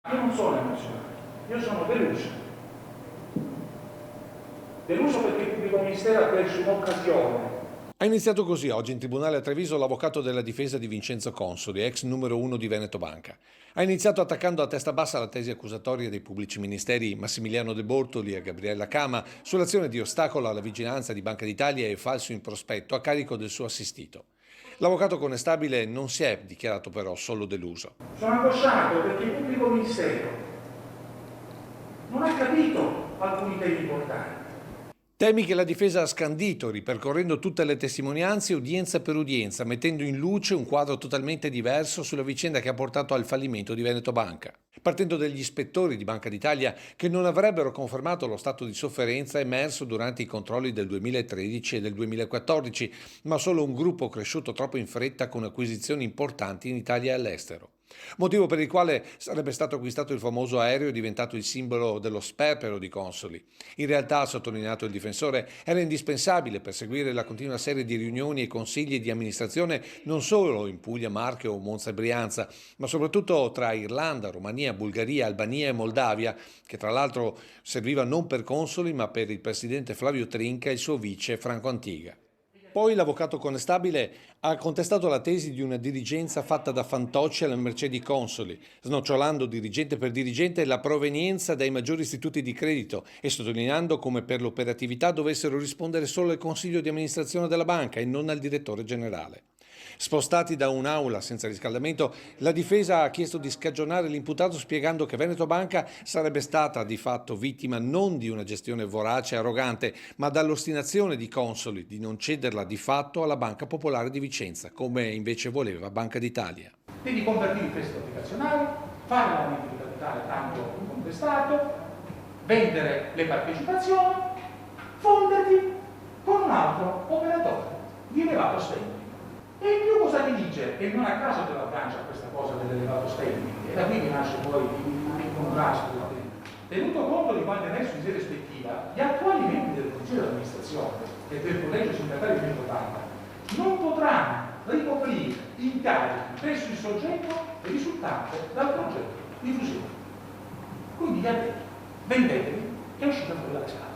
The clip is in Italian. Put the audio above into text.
Io non sono emozionato, io sono deluso. Deluso perché il pubblico ministero ha perso un'occasione. Ha iniziato così oggi in tribunale a Treviso l'avvocato della difesa di Vincenzo Consoli, ex numero 1 di Veneto Banca. Ha iniziato attaccando a testa bassa la tesi accusatoria dei pubblici ministeri Massimiliano De Bortoli e Gabriella Cama sull'azione di ostacolo alla vigilanza di Banca d'Italia e falso in prospetto a carico del suo assistito. L'avvocato conestabile non si è dichiarato però solo deluso. Sono angosciato perché il pubblico ministero non ha capito alcuni temi importanti. Temi che la difesa ha scandito, ripercorrendo tutte le testimonianze udienza per udienza, mettendo in luce un quadro totalmente diverso sulla vicenda che ha portato al fallimento di Veneto Banca. Partendo dagli ispettori di Banca d'Italia che non avrebbero confermato lo stato di sofferenza emerso durante i controlli del 2013 e del 2014, ma solo un gruppo cresciuto troppo in fretta con acquisizioni importanti in Italia e all'estero. Motivo per il quale sarebbe stato acquistato il famoso aereo diventato il simbolo dello sperpero di Consoli. In realtà, ha sottolineato il difensore, era indispensabile per seguire la continua serie di riunioni e consigli di amministrazione non solo in Puglia, Marche o Monza e Brianza, ma soprattutto tra Irlanda, Romania, Bulgaria, Albania e Moldavia, che tra l'altro serviva non per Consoli ma per il presidente Flavio Trinca e il suo vice Franco Antiga. Poi l'avvocato conestabile ha contestato la tesi di una dirigenza fatta da fantocci alla mercé di Consoli, snocciolando dirigente per dirigente la provenienza dai maggiori istituti di credito e sottolineando come per l'operatività dovessero rispondere solo al consiglio di amministrazione della banca e non al direttore generale. Spostati da un'aula senza riscaldamento, la difesa ha chiesto di scagionare l'imputato spiegando che Veneto Banca sarebbe stata di fatto vittima non di una gestione vorace e arrogante, ma dall'ostinazione di Consoli di non cederla di fatto alla Banca Popolare di Vicenza, come invece voleva Banca d'Italia. Quindi convertire il prestito obbligazionario, fare l'aumento di capitale tanto contestato, vendere le partecipazioni, fonderti con un altro operatore di elevato standing. E in più cosa mi dice? E non a caso te la aggancia questa cosa dell'elevato standing, e da qui mi nasce poi il contrasto. Tenuto conto di quanto emerso in sede ispettiva, gli attuali membri del Consiglio di amministrazione e del Collegio Sindacale di Veneto Banca non potranno ricoprire incarichi presso il soggetto risultante dal progetto di fusione. Quindi gli ha detto, vendetevi e uscite fuori dalla scala.